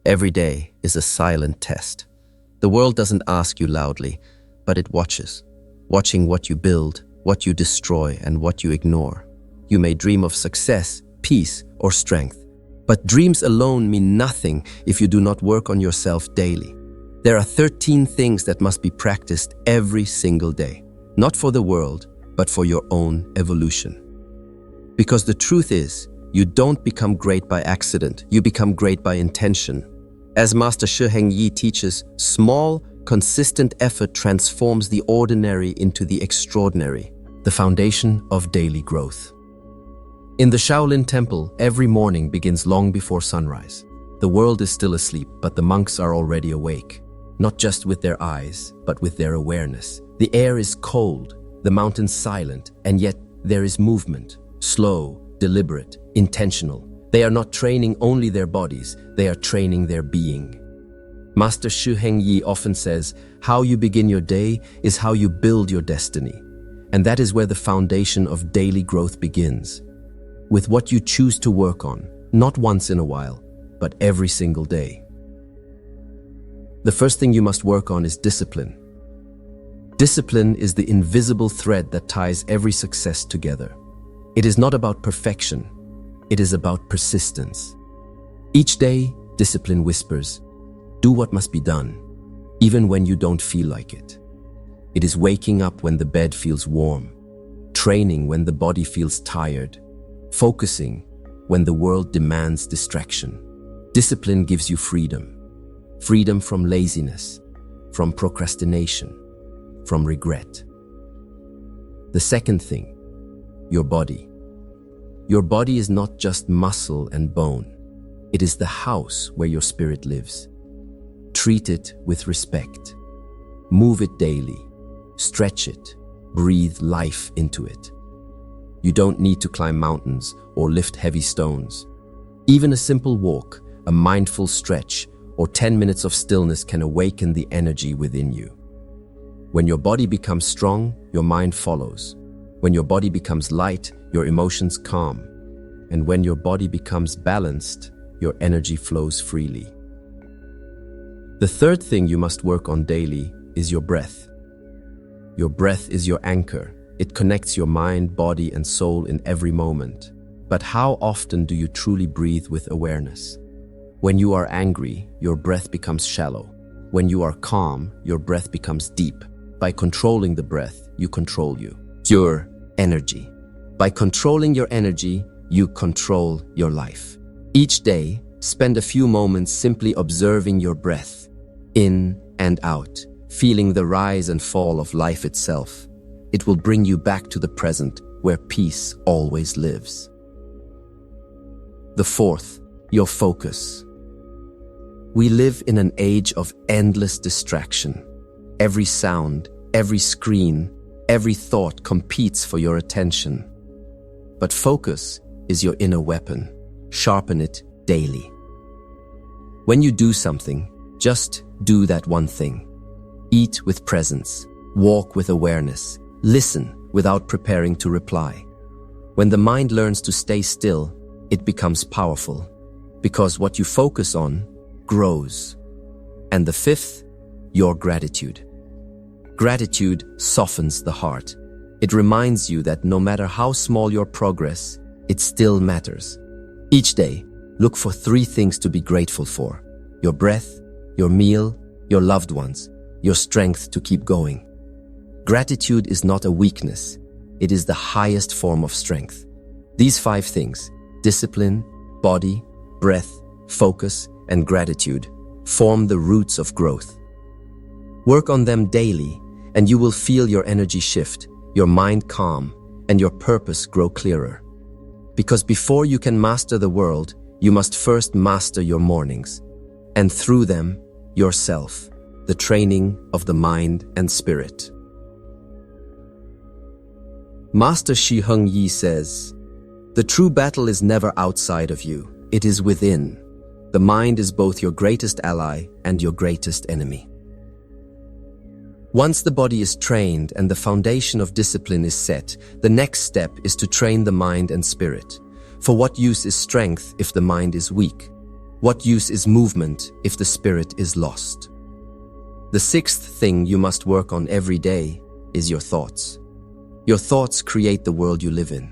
Every day is a silent test. The world doesn't ask you loudly, but it watches, watching what you build, what you destroy, and what you ignore. You may dream of success, peace, or strength, but dreams alone mean nothing if you do not work on yourself daily. There are 13 things that must be practiced every single day, not for the world, but for your own evolution. Because the truth is, you don't become great by accident, you become great by intention. As Master SHI teaches, small, consistent effort transforms the ordinary into the extraordinary, the foundation of daily growth. In the Shaolin Temple, every morning begins long before sunrise. The world is still asleep, but the monks are already awake, not just with their eyes, but with their awareness. The air is cold, the mountains silent, and yet there is movement, slow, deliberate, intentional. They are not training only their bodies, they are training their being. Master SHI often says, how you begin your day is how you build your destiny. And that is where the foundation of daily growth begins. With what you choose to work on, not once in a while, but every single day. The first thing you must work on is discipline. Discipline is the invisible thread that ties every success together. It is not about perfection, it is about persistence. Each day, discipline whispers, do what must be done, even when you don't feel like it. It is waking up when the bed feels warm, training when the body feels tired, focusing when the world demands distraction. Discipline gives you freedom. Freedom from laziness, from procrastination, from regret. The second thing, your body. Your body is not just muscle and bone. It is the house where your spirit lives. Treat it with respect. Move it daily. Stretch it. Breathe life into it. You don't need to climb mountains or lift heavy stones. Even a simple walk, a mindful stretch, or 10 minutes of stillness can awaken the energy within you. When your body becomes strong, your mind follows. When your body becomes light, your emotions calm. And when your body becomes balanced, your energy flows freely. The third thing you must work on daily is your breath. Your breath is your anchor. It connects your mind, body, and soul in every moment. But how often do you truly breathe with awareness? When you are angry, your breath becomes shallow. When you are calm, your breath becomes deep. By controlling the breath, you control your energy. By controlling your energy, you control your life. Each day, spend a few moments simply observing your breath, in and out, feeling the rise and fall of life itself. It will bring you back to the present, where peace always lives. The fourth, your focus. We live in an age of endless distraction. Every sound, every screen, every thought competes for your attention. But focus is your inner weapon. Sharpen it daily. When you do something, just do that one thing. Eat with presence. Walk with awareness. Listen without preparing to reply. When the mind learns to stay still, it becomes powerful, because what you focus on grows. And the fifth, your gratitude. Gratitude softens the heart. It reminds you that no matter how small your progress, it still matters. Each day, look for 3 things to be grateful for: your breath, your meal, your loved ones, your strength to keep going. Gratitude is not a weakness. It is the highest form of strength. These 5 things, discipline, body, breath, focus, and gratitude, form the roots of growth. Work on them daily, and you will feel your energy shift, your mind calm, and your purpose grow clearer. Because before you can master the world, you must first master your mornings, and through them, yourself, the training of the mind and spirit. Master SHI says, the true battle is never outside of you, it is within. The mind is both your greatest ally and your greatest enemy. Once the body is trained and the foundation of discipline is set, the next step is to train the mind and spirit. For what use is strength if the mind is weak? What use is movement if the spirit is lost? The sixth thing you must work on every day is your thoughts. Your thoughts create the world you live in.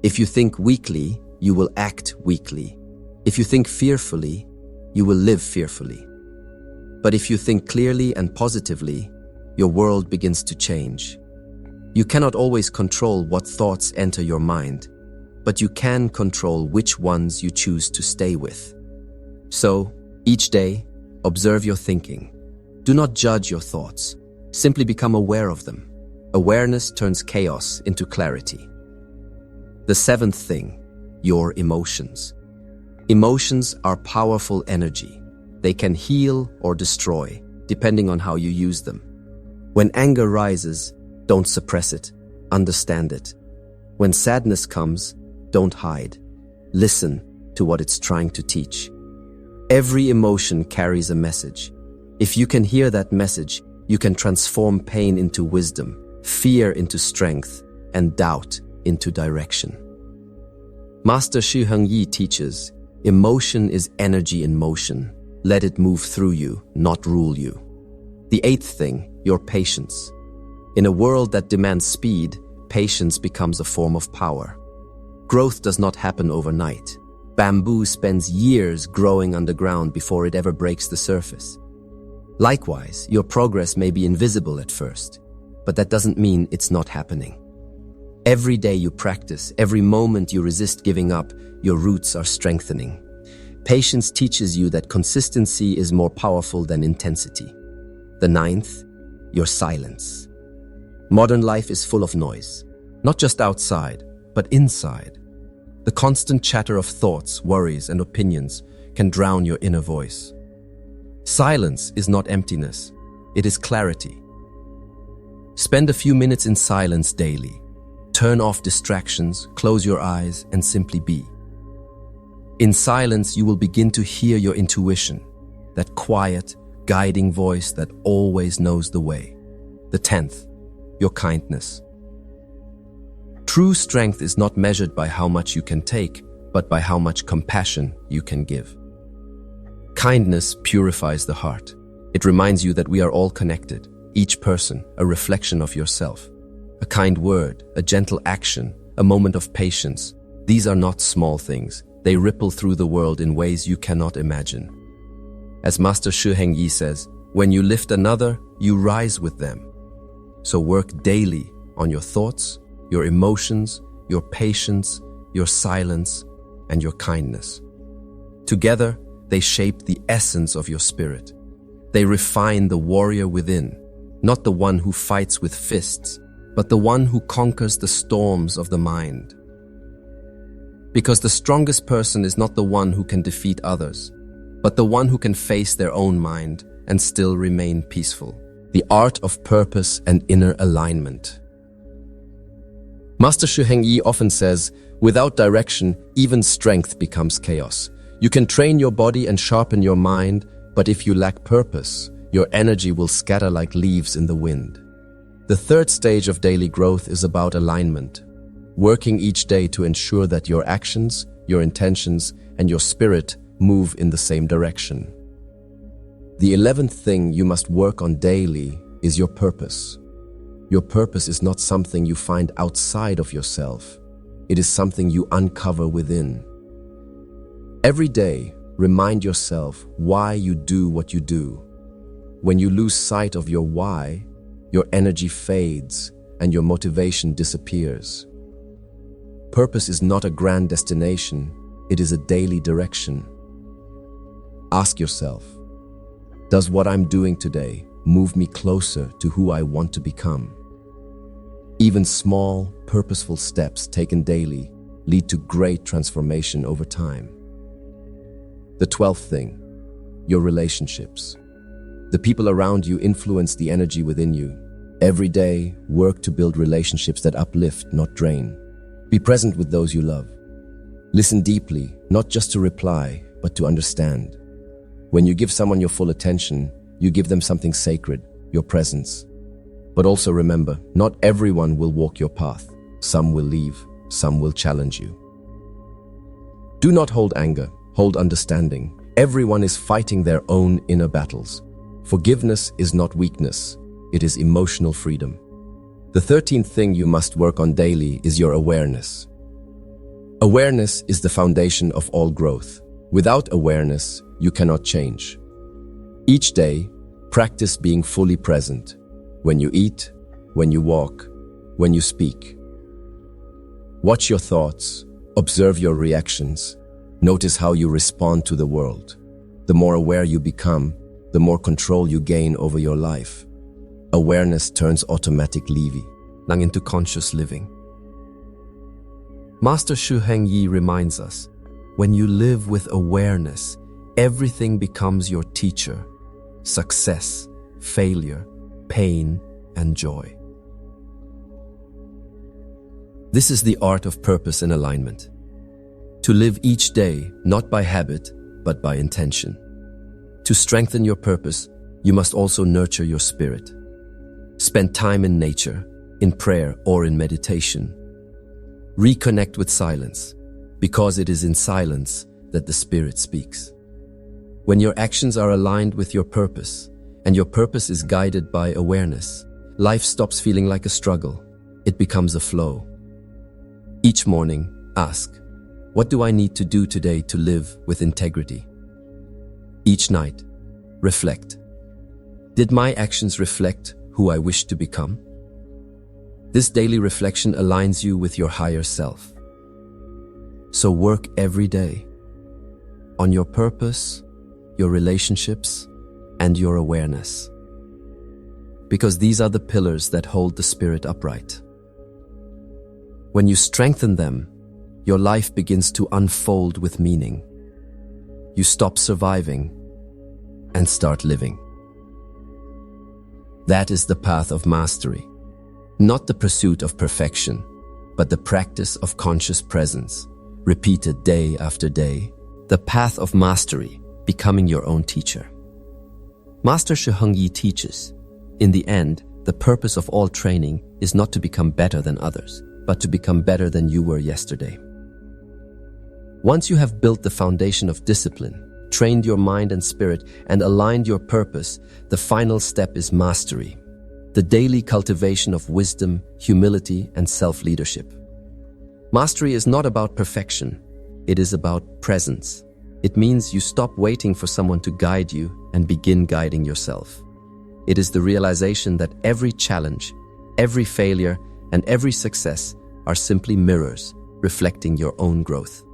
If you think weakly, you will act weakly. If you think fearfully, you will live fearfully. But if you think clearly and positively, your world begins to change. You cannot always control what thoughts enter your mind, but you can control which ones you choose to stay with. So, each day, observe your thinking. Do not judge your thoughts. Simply become aware of them. Awareness turns chaos into clarity. The seventh thing, your emotions. Emotions are powerful energy. They can heal or destroy, depending on how you use them. When anger rises, don't suppress it. Understand it. When sadness comes, don't hide. Listen to what it's trying to teach. Every emotion carries a message. If you can hear that message, you can transform pain into wisdom, fear into strength, and doubt into direction. Master Shi teaches, emotion is energy in motion. Let it move through you, not rule you. The eighth thing, your patience. In a world that demands speed, patience becomes a form of power. Growth does not happen overnight. Bamboo spends years growing underground before it ever breaks the surface. Likewise, your progress may be invisible at first, but that doesn't mean it's not happening. Every day you practice, every moment you resist giving up, your roots are strengthening. Patience teaches you that consistency is more powerful than intensity. The ninth, your silence. Modern life is full of noise, not just outside, but inside. The constant chatter of thoughts, worries, and opinions can drown your inner voice. Silence is not emptiness, it is clarity. Spend a few minutes in silence daily. Turn off distractions, close your eyes, and simply be. In silence, you will begin to hear your intuition, that quiet, guiding voice that always knows the way. The 10th, your kindness. True strength is not measured by how much you can take, but by how much compassion you can give. Kindness purifies the heart. It reminds you that we are all connected, each person a reflection of yourself. A kind word, a gentle action, a moment of patience. These are not small things. They ripple through the world in ways you cannot imagine. As Master HENG says, when you lift another, you rise with them. So work daily on your thoughts, your emotions, your patience, your silence, and your kindness. Together, they shape the essence of your spirit. They refine the warrior within, not the one who fights with fists, but the one who conquers the storms of the mind. Because the strongest person is not the one who can defeat others, but the one who can face their own mind and still remain peaceful. The art of purpose and inner alignment. Master HENG often says, without direction, even strength becomes chaos. You can train your body and sharpen your mind, but if you lack purpose, your energy will scatter like leaves in the wind. The third stage of daily growth is about alignment, working each day to ensure that your actions, your intentions, and your spirit move in the same direction. The 11th thing you must work on daily is your purpose. Your purpose is not something you find outside of yourself. It is something you uncover within. Every day, remind yourself why you do what you do. When you lose sight of your why, your energy fades and your motivation disappears. Purpose is not a grand destination, it is a daily direction. Ask yourself, does what I'm doing today move me closer to who I want to become? Even small, purposeful steps taken daily lead to great transformation over time. The 12th thing, your relationships. The people around you influence the energy within you. Every day, work to build relationships that uplift, not drain. Be present with those you love. Listen deeply, not just to reply, but to understand. When you give someone your full attention, you give them something sacred, your presence. But also remember, not everyone will walk your path. Some will leave, some will challenge you. Do not hold anger, hold understanding. Everyone is fighting their own inner battles. Forgiveness is not weakness, it is emotional freedom. The 13th thing you must work on daily is your awareness. Awareness is the foundation of all growth. Without awareness, you cannot change. Each day, practice being fully present. When you eat, when you walk, when you speak. Watch your thoughts, observe your reactions, notice how you respond to the world. The more aware you become, the more control you gain over your life. Awareness turns automatic living into conscious living. Master SHI reminds us, when you live with awareness, everything becomes your teacher. Success, failure, pain, and joy. This is the art of purpose and alignment. To live each day, not by habit, but by intention. To strengthen your purpose, you must also nurture your spirit. Spend time in nature, in prayer or in meditation. Reconnect with silence, because it is in silence that the spirit speaks. When your actions are aligned with your purpose, and your purpose is guided by awareness, life stops feeling like a struggle. It becomes a flow. Each morning, ask, what do I need to do today to live with integrity? Each night, reflect. Did my actions reflect who I wish to become? This daily reflection aligns you with your higher self. So work every day on your purpose, your relationships, and your awareness. Because these are the pillars that hold the spirit upright. When you strengthen them, your life begins to unfold with meaning. You stop surviving and start living. That is the path of mastery, not the pursuit of perfection, but the practice of conscious presence, repeated day after day, the path of mastery, becoming your own teacher. Master SHI teaches, in the end, the purpose of all training is not to become better than others, but to become better than you were yesterday. Once you have built the foundation of discipline, trained your mind and spirit, and aligned your purpose, the final step is mastery, the daily cultivation of wisdom, humility, and self-leadership. Mastery is not about perfection, it is about presence. It means you stop waiting for someone to guide you and begin guiding yourself. It is the realization that every challenge, every failure, and every success are simply mirrors reflecting your own growth.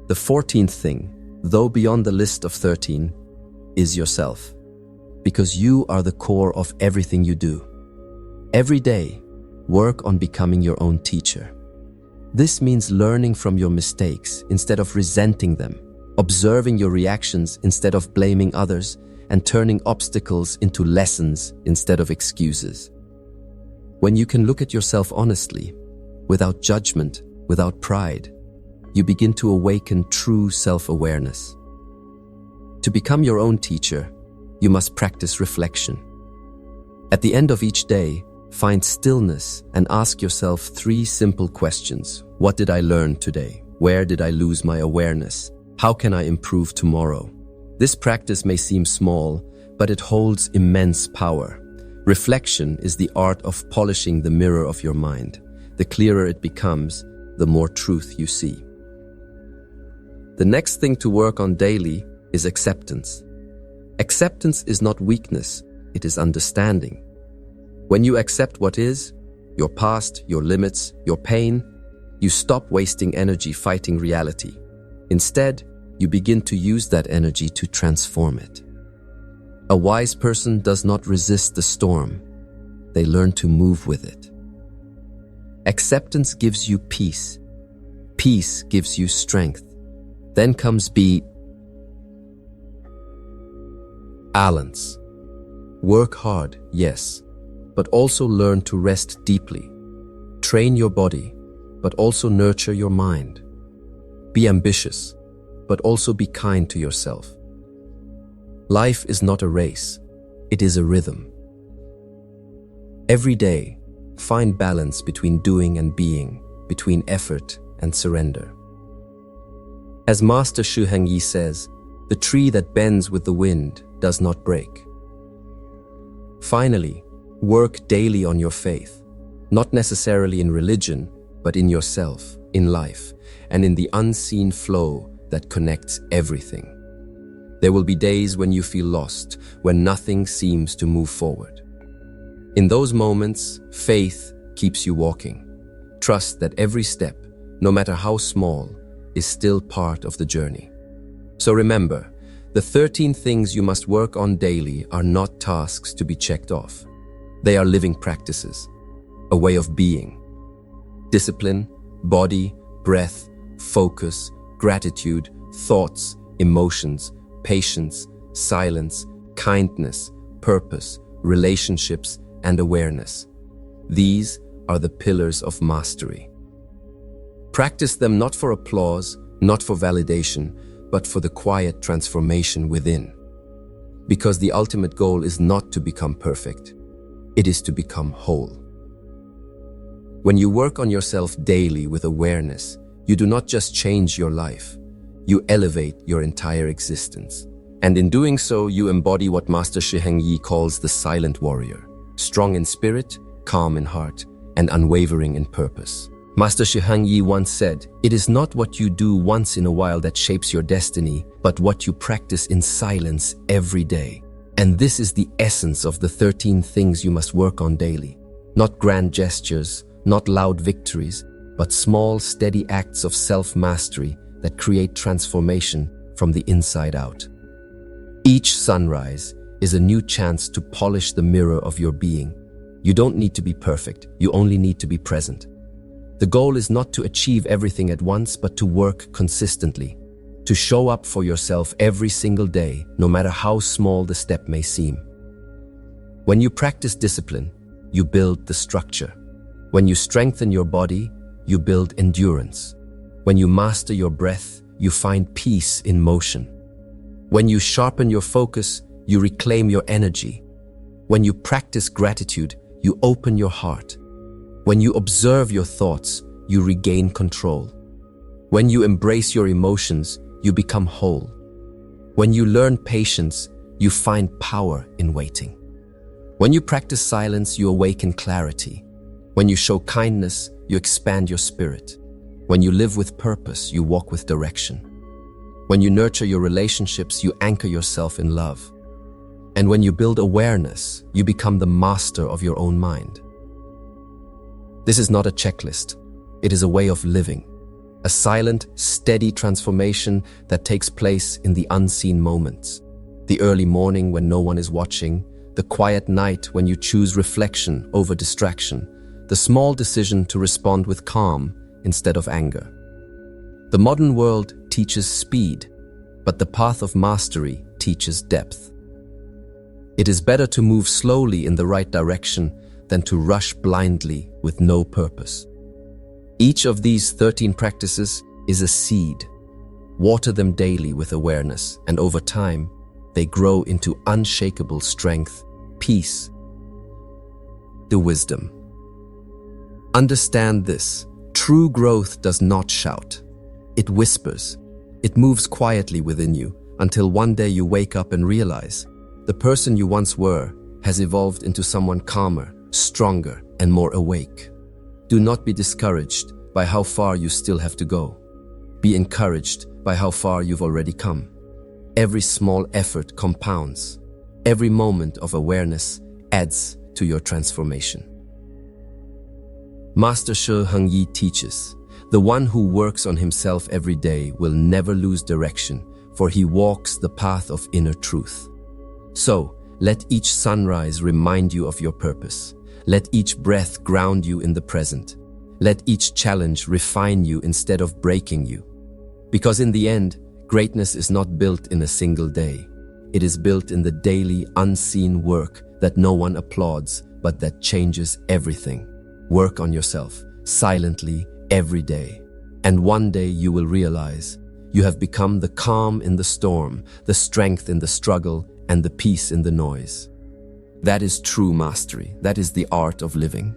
The 14th thing, though beyond the list of 13, is yourself. Because you are the core of everything you do. Every day, work on becoming your own teacher. This means learning from your mistakes instead of resenting them, observing your reactions instead of blaming others, and turning obstacles into lessons instead of excuses. When you can look at yourself honestly, without judgment, without pride, you begin to awaken true self-awareness. To become your own teacher, you must practice reflection. At the end of each day, find stillness and ask yourself 3 simple questions. What did I learn today? Where did I lose my awareness? How can I improve tomorrow? This practice may seem small, but it holds immense power. Reflection is the art of polishing the mirror of your mind. The clearer it becomes, the more truth you see. The next thing to work on daily is acceptance. Acceptance is not weakness, it is understanding. When you accept what is, your past, your limits, your pain, you stop wasting energy fighting reality. Instead, you begin to use that energy to transform it. A wise person does not resist the storm. They learn to move with it. Acceptance gives you peace. Peace gives you strength. Then comes balance. Work hard, yes, but also learn to rest deeply. Train your body, but also nurture your mind. Be ambitious, but also be kind to yourself. Life is not a race, it is a rhythm. Every day, find balance between doing and being, between effort and surrender. As Master SHI says, The tree that bends with the wind does not break. Finally, work daily on your faith, not necessarily in religion, but in yourself, in life, and in the unseen flow that connects everything. There will be days when you feel lost, when nothing seems to move forward. In those moments, faith keeps you walking. Trust that every step, no matter how small, is still part of the journey. So remember, the 13 things you must work on daily are not tasks to be checked off. They are living practices, a way of being. Discipline, body, breath, focus, gratitude, thoughts, emotions, patience, silence, kindness, purpose, relationships, and awareness. These are the pillars of mastery. Practice them not for applause, not for validation, but for the quiet transformation within. Because the ultimate goal is not to become perfect, it is to become whole. When you work on yourself daily with awareness, you do not just change your life, you elevate your entire existence. And in doing so, you embody what Master SHI calls the silent warrior, strong in spirit, calm in heart, and unwavering in purpose. Master SHI once said, "It is not what you do once in a while that shapes your destiny, but what you practice in silence every day." And this is the essence of the 13 things you must work on daily. Not grand gestures, not loud victories, but small, steady acts of self-mastery that create transformation from the inside out. Each sunrise is a new chance to polish the mirror of your being. You don't need to be perfect, you only need to be present. The goal is not to achieve everything at once, but to work consistently, to show up for yourself every single day, no matter how small the step may seem. When you practice discipline, you build the structure. When you strengthen your body, you build endurance. When you master your breath, you find peace in motion. When you sharpen your focus, you reclaim your energy. When you practice gratitude, you open your heart. When you observe your thoughts, you regain control. When you embrace your emotions, you become whole. When you learn patience, you find power in waiting. When you practice silence, you awaken clarity. When you show kindness, you expand your spirit. When you live with purpose, you walk with direction. When you nurture your relationships, you anchor yourself in love. And when you build awareness, you become the master of your own mind. This is not a checklist. It is a way of living, a silent, steady transformation that takes place in the unseen moments. The early morning when no one is watching, the quiet night when you choose reflection over distraction, the small decision to respond with calm instead of anger. The modern world teaches speed, but the path of mastery teaches depth. It is better to move slowly in the right direction than to rush blindly with no purpose. Each of these 13 practices is a seed. Water them daily with awareness, and over time, they grow into unshakable strength, peace, the wisdom. Understand this: true growth does not shout. It whispers. It moves quietly within you until one day you wake up and realize the person you once were has evolved into someone calmer, stronger, and more awake. Do not be discouraged by how far you still have to go. Be encouraged by how far you've already come. Every small effort compounds. Every moment of awareness adds to your transformation. Master SHI teaches, the one who works on himself every day will never lose direction, for he walks the path of inner truth. So, let each sunrise remind you of your purpose. Let each breath ground you in the present. Let each challenge refine you instead of breaking you. Because in the end, greatness is not built in a single day. It is built in the daily, unseen work that no one applauds, but that changes everything. Work on yourself, silently, every day. And one day you will realize you have become the calm in the storm, the strength in the struggle, and the peace in the noise. That is true mastery. That is the art of living.